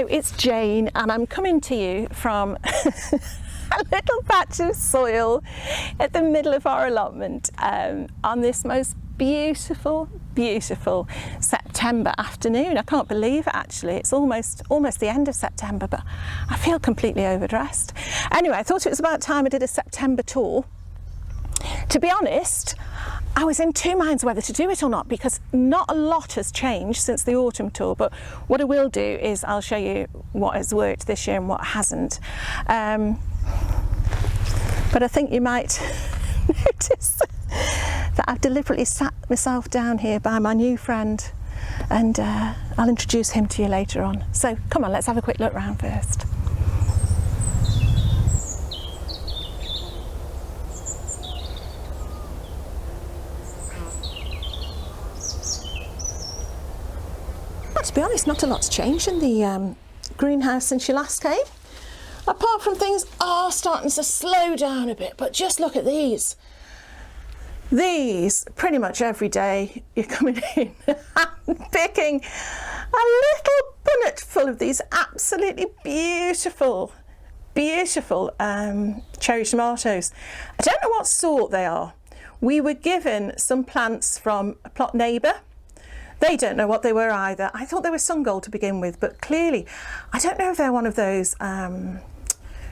Hello, it's Jane and I'm coming to you from a little patch of soil at the middle of our allotment on this most beautiful September afternoon. I can't believe it actually. It's almost the end of September, but I feel completely overdressed. Anyway, I thought it was about time I did a September tour. To be honest, I was in two minds whether to do it or not because not a lot has changed since the autumn tour, but what I will do is I'll show you what has worked this year and what hasn't. But I think you might notice that I've deliberately sat myself down here by my new friend, and I'll introduce him to you later on. So come on, let's have a quick look round first. To be honest, not a lot's changed in the greenhouse since you last came, apart from things are starting to slow down a bit. But just look at these. These, pretty much every day you're coming in and picking a little bunnet full of these absolutely beautiful cherry tomatoes. I don't know what sort they are. We were given some plants from a plot neighbour. They don't know what they were either. I thought they were sun gold to begin with, but clearly, I don't know if they're one of those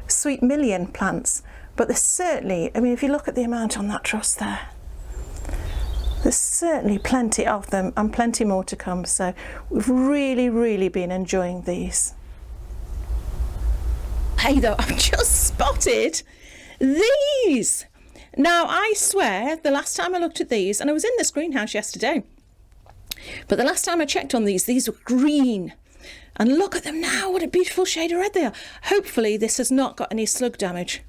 sweet million plants, but there's certainly, I mean, if you look at the amount on that truss there, there's certainly plenty of them and plenty more to come. So we've really been enjoying these. Hey though, I've just spotted these. Now I swear the last time I looked at these, and I was in this greenhouse yesterday, but the last time I checked on these were green. And look at them now, what a beautiful shade of red they are. Hopefully this has not got any slug damage,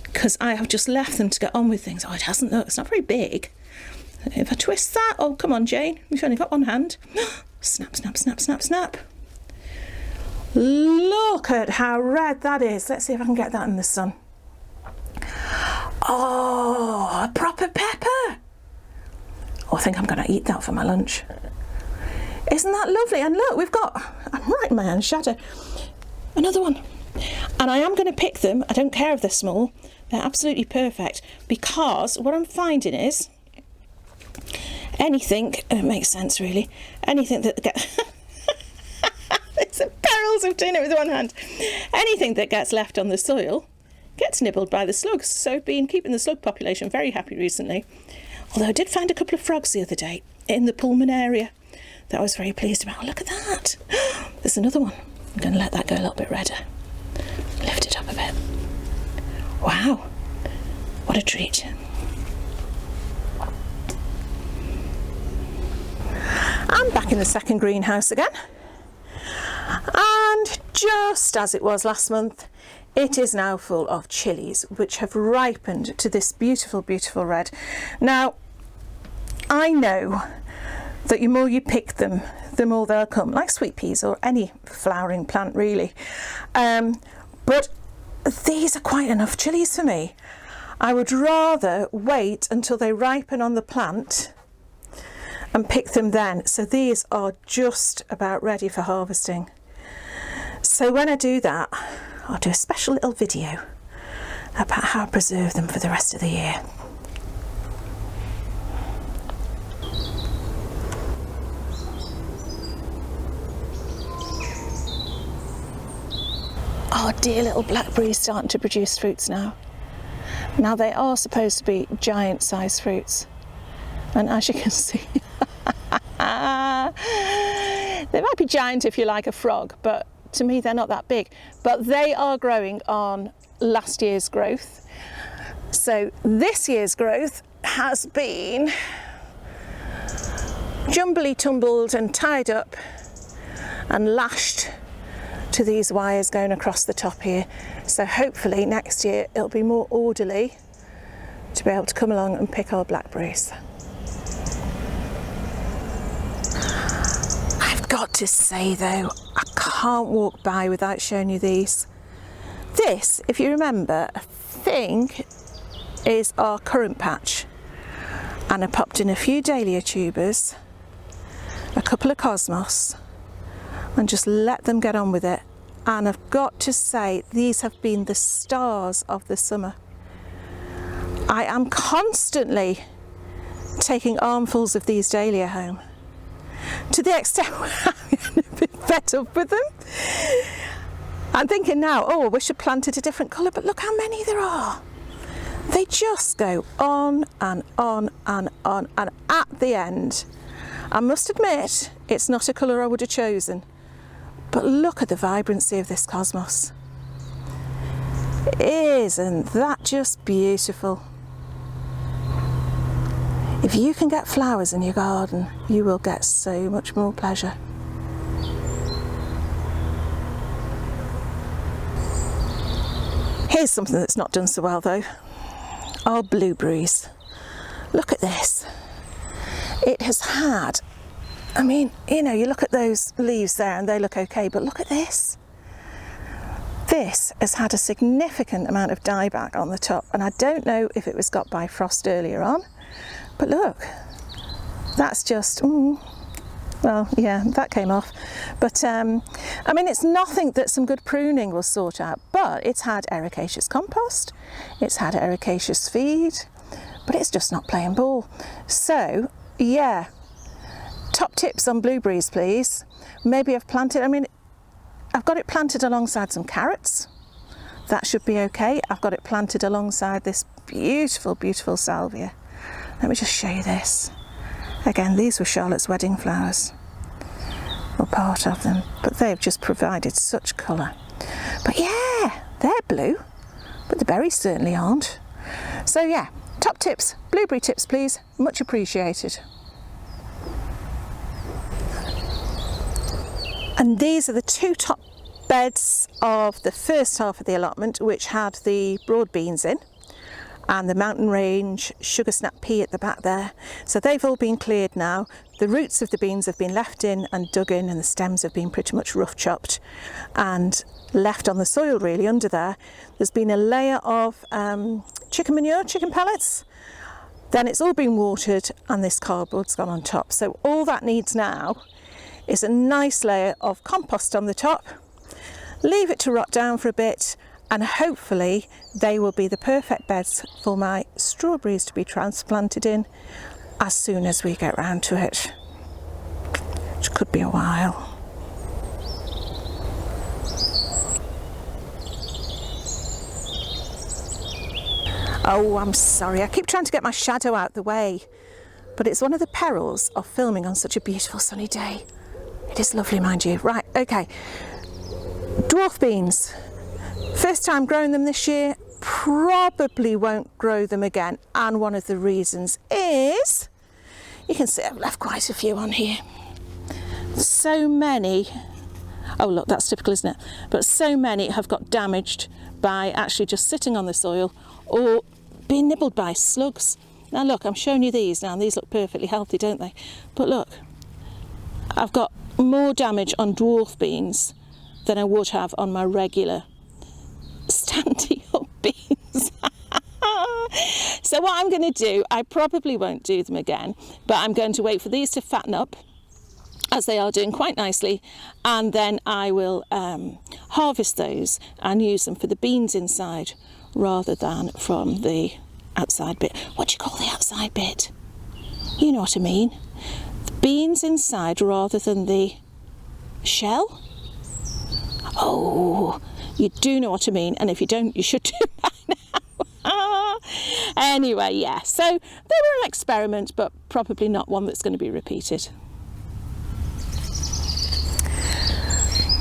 because I have just left them to get on with things. Oh, it hasn't, look, it's not very big. If I twist that, oh, come on, Jane, we've only got one hand. Snap, snap, snap, snap, snap. Look at how red that is. Let's see if I can get that in the sun. Oh, a proper pepper. Oh, I think I'm going to eat that for my lunch. Isn't that lovely? And look, we've got, I'm right in my own shadow, another one. And I am going to pick them. I don't care if they're small. They're absolutely perfect, because what I'm finding is anything, and it makes sense really, anything that gets, it's the perils of doing it with one hand. Anything that gets left on the soil gets nibbled by the slugs. So I've been keeping the slug population very happy recently. Although I did find a couple of frogs the other day in the Pullman area that I was very pleased about. Oh, look at that. There's another one. I'm going to let that go a little bit redder. Lift it up a bit. Wow. What a treat. I'm back in the second greenhouse again. And just as it was last month, it is now full of chilies, which have ripened to this beautiful red. Now, I know that the more you pick them, the more they'll come, like sweet peas or any flowering plant really. But these are quite enough chilies for me. I would rather wait until they ripen on the plant and pick them then. So these are just about ready for harvesting. So when I do that, I'll do a special little video about how I preserve them for the rest of the year. Oh, dear little blackberries starting to produce fruits now. Now they are supposed to be giant sized fruits, and as you can see, they might be giant if you like a frog, but to me they're not that big. But they are growing on last year's growth. So this year's growth has been jumbly tumbled and tied up and lashed to these wires going across the top here. So hopefully next year it'll be more orderly to be able to come along and pick our blackberries. I've got to say though, I can't walk by without showing you these. This, if you remember, I think is our currant patch, and I popped in a few dahlia tubers, a couple of cosmos, and just let them get on with it. And I've got to say, these have been the stars of the summer. I am constantly taking armfuls of these dahlia home, to the extent where I'm getting a bit fed up with them. I'm thinking now, oh, we should plant it a different colour, but look how many there are. They just go on and on and on, and at the end, I must admit, it's not a colour I would have chosen, but look at the vibrancy of this cosmos. Isn't that just beautiful? If you can get flowers in your garden, you will get so much more pleasure. Here's something that's not done so well though. Our blueberries. Look at this. It has had, I mean, you know, you look at those leaves there and they look okay, but look at this. This has had a significant amount of dieback on the top, and I don't know if it was got by frost earlier on, but look, that's just, well, yeah, that came off. But I mean, it's nothing that some good pruning will sort out, but it's had ericaceous compost, it's had ericaceous feed, but it's just not playing ball. So yeah, top tips on blueberries, please. Maybe I've planted, I mean, I've got it planted alongside some carrots. That should be okay. I've got it planted alongside this beautiful, beautiful salvia. Let me just show you this. Again, these were Charlotte's wedding flowers, or part of them, but they've just provided such colour. But yeah, they're blue, but the berries certainly aren't. So yeah, top tips, blueberry tips please, much appreciated. And these are the two top beds of the first half of the allotment, which had the broad beans in, and the mountain range sugar snap pea at the back there. So they've all been cleared now. The roots of the beans have been left in and dug in, and the stems have been pretty much rough chopped and left on the soil really under there. There's been a layer of chicken manure, chicken pellets, then it's all been watered and this cardboard's gone on top. So all that needs now is a nice layer of compost on the top. Leave it to rot down for a bit, and hopefully they will be the perfect beds for my strawberries to be transplanted in as soon as we get round to it, which could be a while. Oh, I'm sorry, I keep trying to get my shadow out the way, but it's one of the perils of filming on such a beautiful sunny day. It is lovely, mind you. Right, okay. Dwarf beans. First time growing them this year, probably won't grow them again, and one of the reasons is, you can see I've left quite a few on here. So many, oh look, that's typical, isn't it? But so many have got damaged by actually just sitting on the soil or being nibbled by slugs. Now look, I'm showing you these now, and these look perfectly healthy, don't they? But look, I've got more damage on dwarf beans than I would have on my regular standing up beans. So what I'm going to do, I probably won't do them again, but I'm going to wait for these to fatten up, as they are doing quite nicely, and then I will harvest those and use them for the beans inside rather than from the outside bit. What do you call the outside bit? You know what I mean. The beans inside rather than the shell. Oh, you do know what I mean, and if you don't, you should do by now. Anyway, yeah, so they were an experiment, but probably not one that's going to be repeated.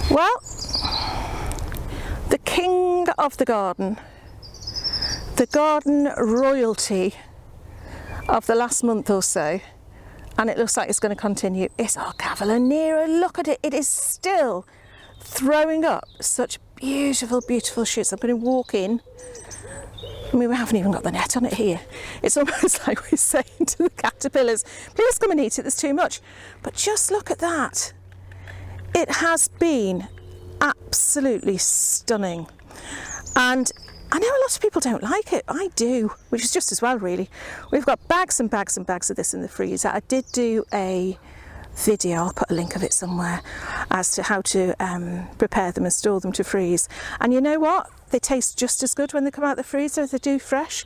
Well, the king of the garden, the garden royalty of the last month or so, and it looks like it's going to continue, is our Cavaliera. Look at it, it is still throwing up such beautiful, beautiful shoots. I'm going to walk in. I mean, we haven't even got the net on it here. It's almost like we're saying to the caterpillars, please come and eat it, there's too much. But just look at that. It has been absolutely stunning. And I know a lot of people don't like it. I do, which is just as well, really. We've got bags and bags and bags of this in the freezer. I did do a video, I'll put a link of it somewhere, as to how to prepare them and store them to freeze. And you know what? They taste just as good when they come out of the freezer as they do fresh.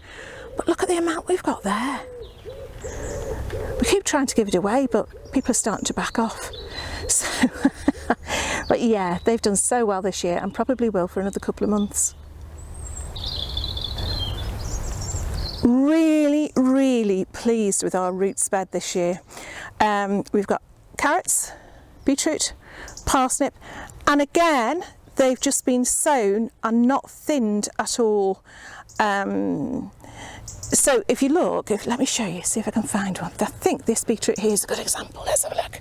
But look at the amount we've got there. We keep trying to give it away, but people are starting to back off. So, but yeah, they've done so well this year and probably will for another couple of months. Really, really pleased with our roots bed this year. We've got carrots, beetroot, parsnip, and again, they've just been sown and not thinned at all. So if you look, let me show you, see if I can find one. I think this beetroot here is a good example. Let's have a look.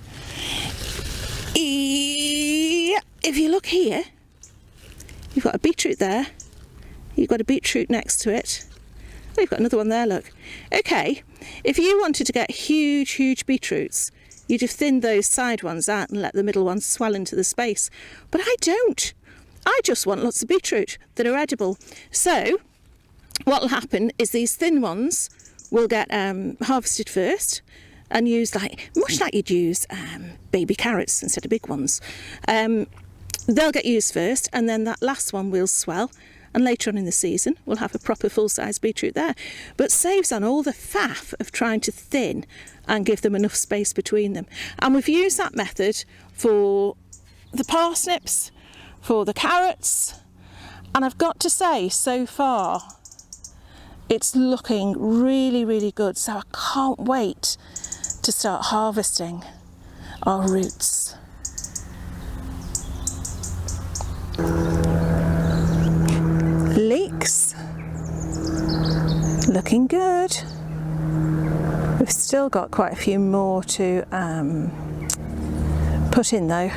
If you look here, you've got a beetroot there, you've got a beetroot next to it. Oh, you've got another one there, look. Okay, if you wanted to get huge beetroots, you'd have thinned those side ones out and let the middle ones swell into the space. But I don't. I just want lots of beetroot that are edible. So what will happen is these thin ones will get harvested first and used much like you'd use baby carrots instead of big ones. They'll get used first, and then that last one will swell, and later on in the season we'll have a proper full-size beetroot there. But saves on all the faff of trying to thin and give them enough space between them. And we've used that method for the parsnips, for the carrots, and I've got to say, so far it's looking really good. So I can't wait to start harvesting our roots. Leeks, looking good. We've still got quite a few more to put in though.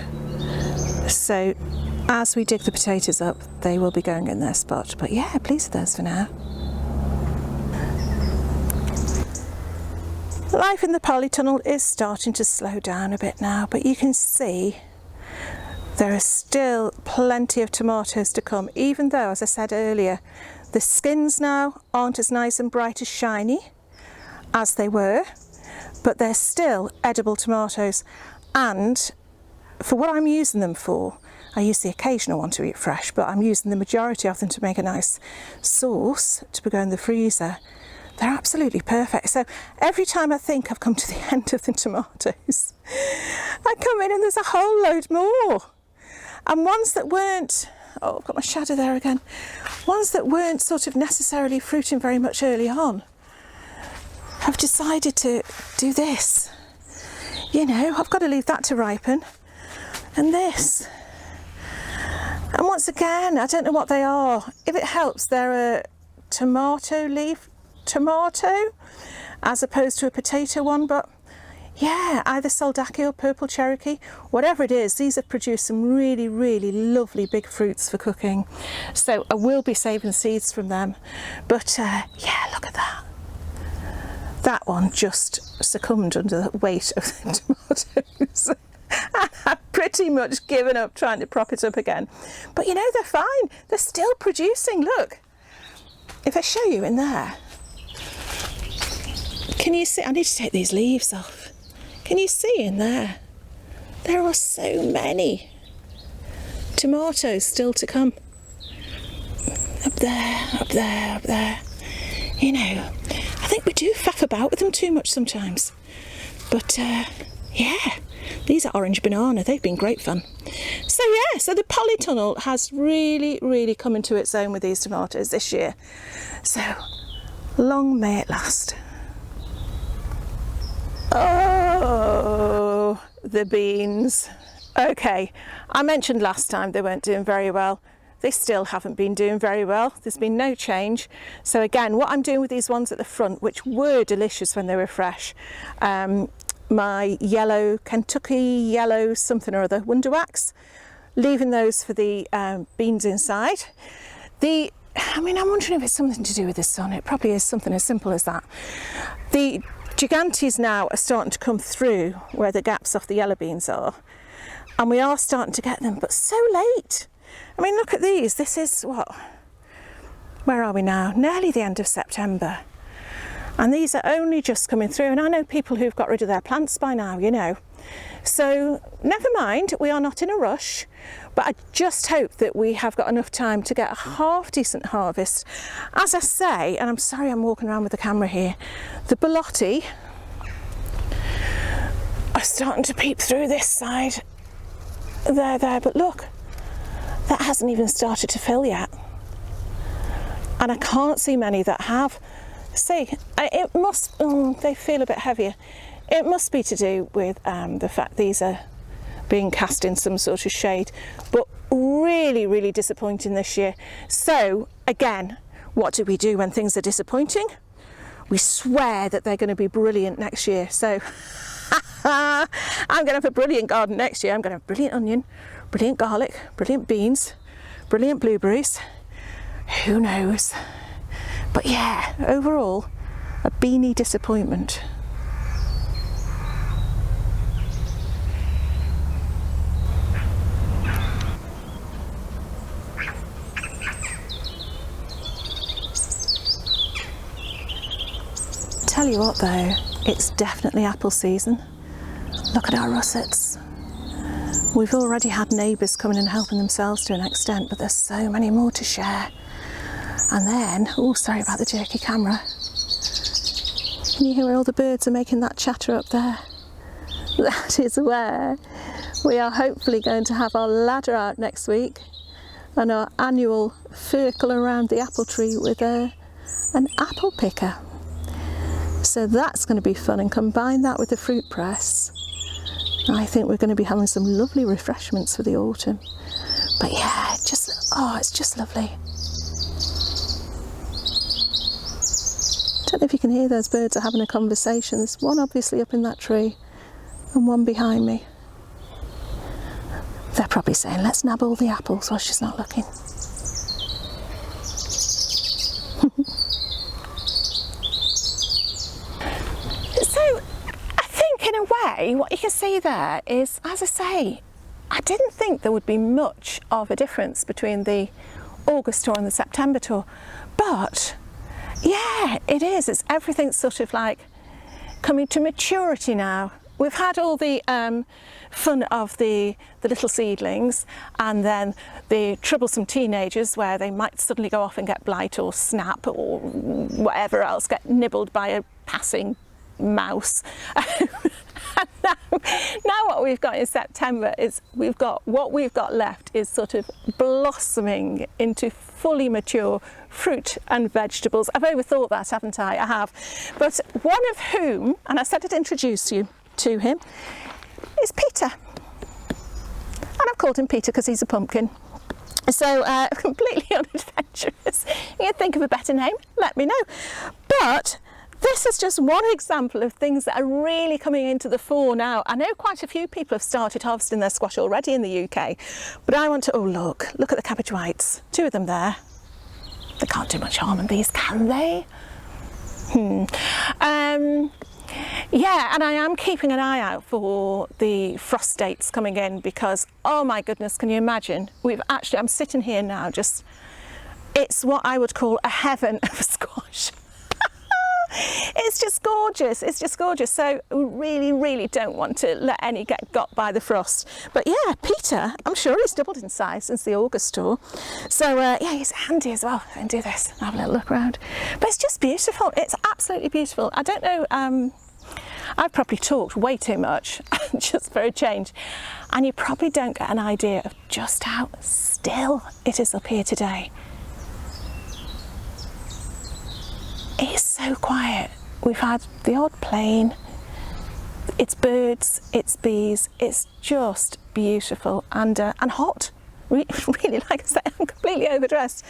So as we dig the potatoes up, they will be going in their spot. But yeah, pleased with those for now. Life in the polytunnel is starting to slow down a bit now, but you can see there are still plenty of tomatoes to come, even though, as I said earlier, the skins now aren't as nice and bright as shiny as they were, but they're still edible tomatoes. And for what I'm using them for, I use the occasional one to eat fresh, but I'm using the majority of them to make a nice sauce to go in the freezer. They're absolutely perfect. So every time I think I've come to the end of the tomatoes, I come in and there's a whole load more. And ones that weren't, oh, I've got my shadow there again, ones that weren't sort of necessarily fruiting very much early on, I've decided to do this. You know, I've got to leave that to ripen. And this. And once again, I don't know what they are. If it helps, they're a tomato leaf tomato as opposed to a potato one, but yeah, either Soldaki or Purple Cherokee, whatever it is, these have produced some really lovely big fruits for cooking. So I will be saving seeds from them. But yeah, look at that. That one just succumbed under the weight of the tomatoes. I've pretty much given up trying to prop it up again. But you know, they're fine. They're still producing, look. If I show you in there, can you see? I need to take these leaves off. Can you see in there? There are so many tomatoes still to come. Up there, up there, up there. You know, I think we do faff about with them too much sometimes. But yeah, these are orange banana. They've been great fun. So yeah, so the polytunnel has really come into its own with these tomatoes this year. So long may it last. Oh, the beans. Okay, I mentioned last time they weren't doing very well. They still haven't been doing very well. There's been no change. So again, what I'm doing with these ones at the front, which were delicious when they were fresh, my yellow, Kentucky yellow something or other, Wonder Wax, leaving those for the beans inside. I mean, I'm wondering if it's something to do with the sun. It probably is something as simple as that. The Gigantes now are starting to come through where the gaps off the yellow beans are, and we are starting to get them, but so late. I mean, look at these. This is what? Where are we now? Nearly the end of September. And these are only just coming through. And I know people who've got rid of their plants by now, you know. So never mind, we are not in a rush, but I just hope that we have got enough time to get a half decent harvest. As I say, and I'm sorry I'm walking around with the camera here, the Belotti are starting to peep through this side. There, but look, that hasn't even started to fill yet. And I can't see many that have. See, it must, they feel a bit heavier. It must be to do with the fact these are being cast in some sort of shade, but really, really disappointing this year. So again, what do we do when things are disappointing? We swear that they're going to be brilliant next year. So I'm going to have a brilliant garden next year. I'm going to have brilliant onion, brilliant garlic, brilliant beans, brilliant blueberries. Who knows? But yeah, overall, a beanie disappointment. Tell you what though, it's definitely apple season. Look at our russets. We've already had neighbours coming and helping themselves to an extent, but there's so many more to share. And then, oh, sorry about the jerky camera. Can you hear all the birds are making that chatter up there? That is where we are hopefully going to have our ladder out next week and our annual circle around the apple tree with an apple picker. So that's going to be fun, and combine that with the fruit press. I think we're going to be having some lovely refreshments for the autumn. But yeah, it's just lovely. Don't know if you can hear those birds are having a conversation. There's one obviously up in that tree and one behind me. They're probably saying, let's nab all the apples while she's not looking. So I think in a way what you can see there is, as I say, I didn't think there would be much of a difference between the August tour and the September tour, but yeah, it is. It's everything's sort of like coming to maturity now. We've had all the fun of the little seedlings, and then the troublesome teenagers where they might suddenly go off and get blight or snap or whatever else, get nibbled by a passing mouse. Now what we've got in September is what we've got left is sort of blossoming into fully mature fruit and vegetables. I've overthought that, haven't I? I have. But one of whom, and I said I'd introduce you to him, is Peter. And I've called him Peter because he's a pumpkin. So completely unadventurous. You can think of a better name, let me know. But this is just one example of things that are really coming into the fore now. I know quite a few people have started harvesting their squash already in the UK, but I want to, oh look at the cabbage whites, 2 of them there. They can't do much harm in these, can they? Yeah, and I am keeping an eye out for the frost dates coming in because, oh my goodness, can you imagine? I'm sitting here now, it's what I would call a heaven of a squash. It's just gorgeous, so we really, really don't want to let any get got by the frost. But yeah, Peter, I'm sure he's doubled in size since the August tour. So yeah, he's handy as well. And do this, have a little look around. But it's just beautiful, it's absolutely beautiful. I don't know, I've probably talked way too much, just for a change. And you probably don't get an idea of just how still it is up here today. It's so quiet. We've had the odd plane, it's birds, it's bees, it's just beautiful and hot. Really, like I said, I'm completely overdressed.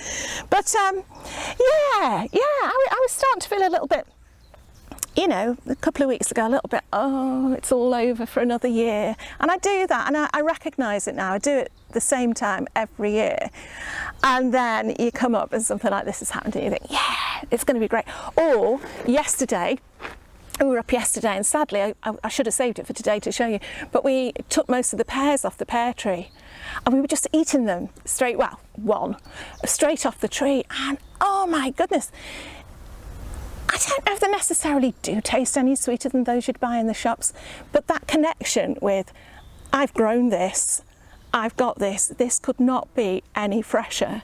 But yeah, I was starting to feel a little bit, you know, a couple of weeks ago, a little bit, oh, it's all over for another year. And I do that, and I recognise it now. I do it the same time every year. And then you come up and something like this has happened and you think, yeah, it's going to be great. Or yesterday, we were up yesterday, and sadly, I should have saved it for today to show you, but we took most of the pears off the pear tree and we were just eating them straight off the tree. And oh my goodness, I don't know if they necessarily do taste any sweeter than those you'd buy in the shops, but that connection with, I've grown this, I've got this could not be any fresher.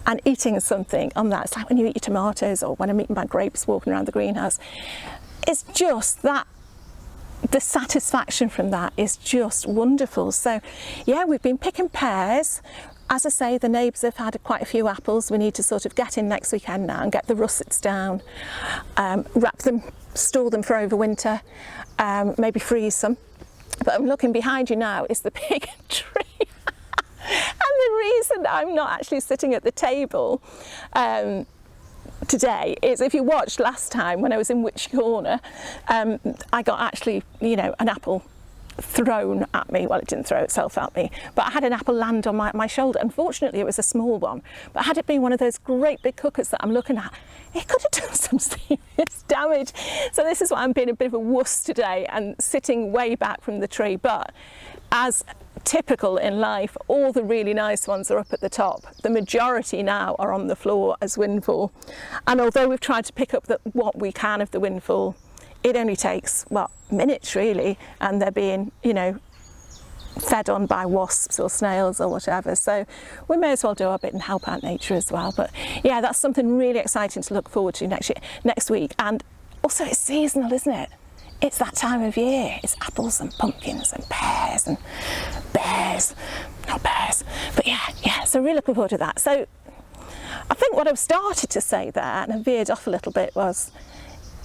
And eating something on that, it's like when you eat your tomatoes or when I'm eating my grapes walking around the greenhouse. It's just that, the satisfaction from that is just wonderful. So yeah, we've been picking pears. As I say, the neighbours have had quite a few apples. We need to sort of get in next weekend now and get the russets down, wrap them, store them for over winter, maybe freeze some. But I'm looking behind you now is the big tree. And the reason I'm not actually sitting at the table today is, if you watched last time when I was in Which Corner, I got actually, you know, an apple thrown at me. Well, it didn't throw itself at me, but I had an apple land on my shoulder. Unfortunately, it was a small one, but had it been one of those great big cookers that I'm looking at, it could have done some serious damage. So this is why I'm being a bit of a wuss today and sitting way back from the tree. But as typical in life, all the really nice ones are up at the top. The majority now are on the floor as windfall. And although we've tried to pick up what we can of the windfall, it only takes, well, minutes really, and they're being, you know, fed on by wasps or snails or whatever. So we may as well do our bit and help out nature as well. But yeah, that's something really exciting to look forward to next week. And also it's seasonal, isn't it? It's that time of year. It's apples and pumpkins and pears and bears, not bears, but yeah, so really looking forward to that. So I think what I've started to say there, and I veered off a little bit, was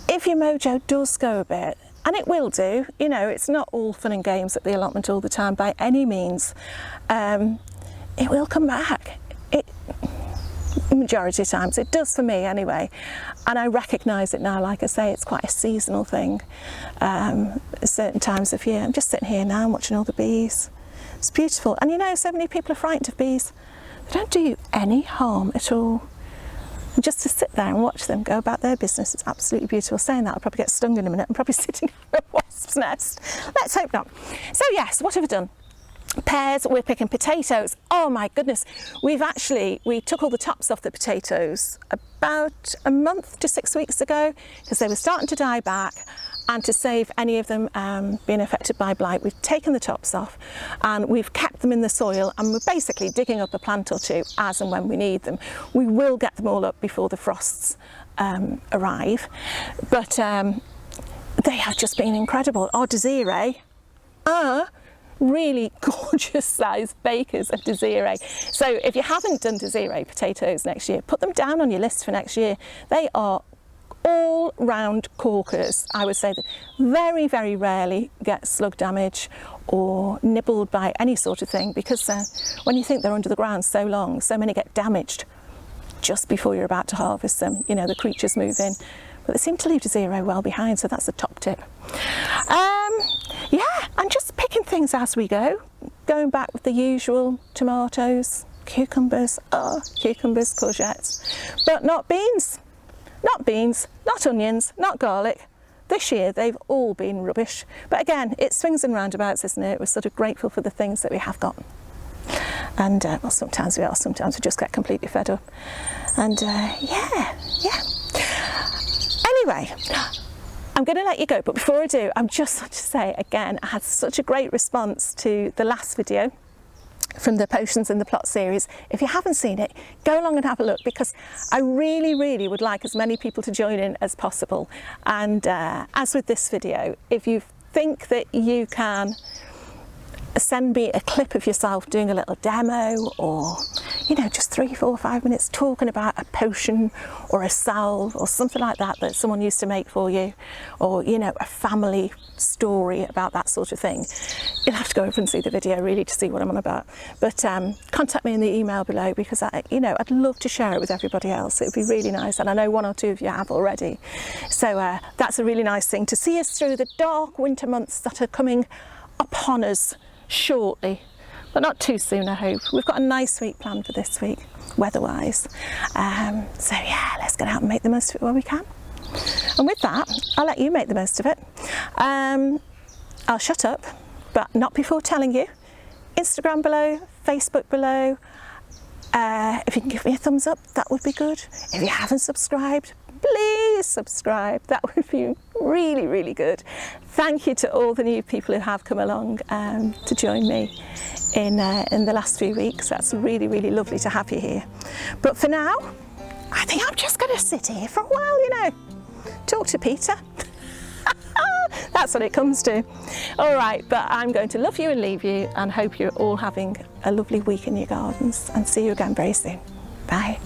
if your mojo does go a bit, and it will do, you know, it's not all fun and games at the allotment all the time by any means, it will come back. Majority of times it does for me anyway, and I recognise it now. Like I say, it's quite a seasonal thing. Certain times of year, I'm just sitting here now and watching all the bees. It's beautiful. And you know, so many people are frightened of bees. They don't do you any harm at all. And just to sit there and watch them go about their business, it's absolutely beautiful. Saying that, I'll probably get stung in a minute. I'm probably sitting on a wasp's nest. Let's hope not. So yes, what have I done? Pears, we're picking potatoes. Oh my goodness, we took all the tops off the potatoes about a month to 6 weeks ago because they were starting to die back, and to save any of them being affected by blight, we've taken the tops off and we've kept them in the soil, and we're basically digging up a plant or two as and when we need them. We will get them all up before the frosts arrive, but they have just been incredible. Our Desiree are really gorgeous sized bakers of Desiree. So if you haven't done Desiree potatoes next year, put them down on your list for next year. They are all round corkers. I would say that very, very rarely get slug damage or nibbled by any sort of thing, because when you think they're under the ground so long, so many get damaged just before you're about to harvest them. You know, the creatures move in, but they seem to leave Desiree well behind, so that's the top tip. Yeah, and just picking things as we go, going back with the usual tomatoes, cucumbers, courgettes, but not beans, not onions, not garlic. This year they've all been rubbish, but again, it swings and roundabouts, isn't it? We're sort of grateful for the things that we have got, and well, sometimes we are, sometimes we just get completely fed up, and yeah. Anyway, I'm going to let you go, but before I do, I'm just to say again, I had such a great response to the last video from the Potions in the Plot series. If you haven't seen it, go along and have a look, because I really would like as many people to join in as possible. And as with this video, if you think that you can send me a clip of yourself doing a little demo, or you know, just 3, 4, 5 minutes talking about a potion or a salve or something like that that someone used to make for you, or you know, a family story about that sort of thing, you'll have to go over and see the video really to see what I'm on about. But contact me in the email below, because you know, I'd love to share it with everybody else. It would be really nice, and I know 1 or 2 of you have already. So that's a really nice thing to see us through the dark winter months that are coming upon us shortly, but not too soon, I hope. We've got a nice week planned for this week, weather-wise. So yeah, let's get out and make the most of it while we can. And with that, I'll let you make the most of it. I'll shut up, but not before telling you. Instagram below, Facebook below. If you can give me a thumbs up, that would be good. If you haven't subscribed, please subscribe. That would be really, really good. Thank you to all the new people who have come along to join me in the last few weeks. That's really, really lovely to have you here. But for now, I think I'm just going to sit here for a while, you know, talk to Peter. That's what it comes to. All right, but I'm going to love you and leave you, and hope you're all having a lovely week in your gardens, and see you again very soon. Bye.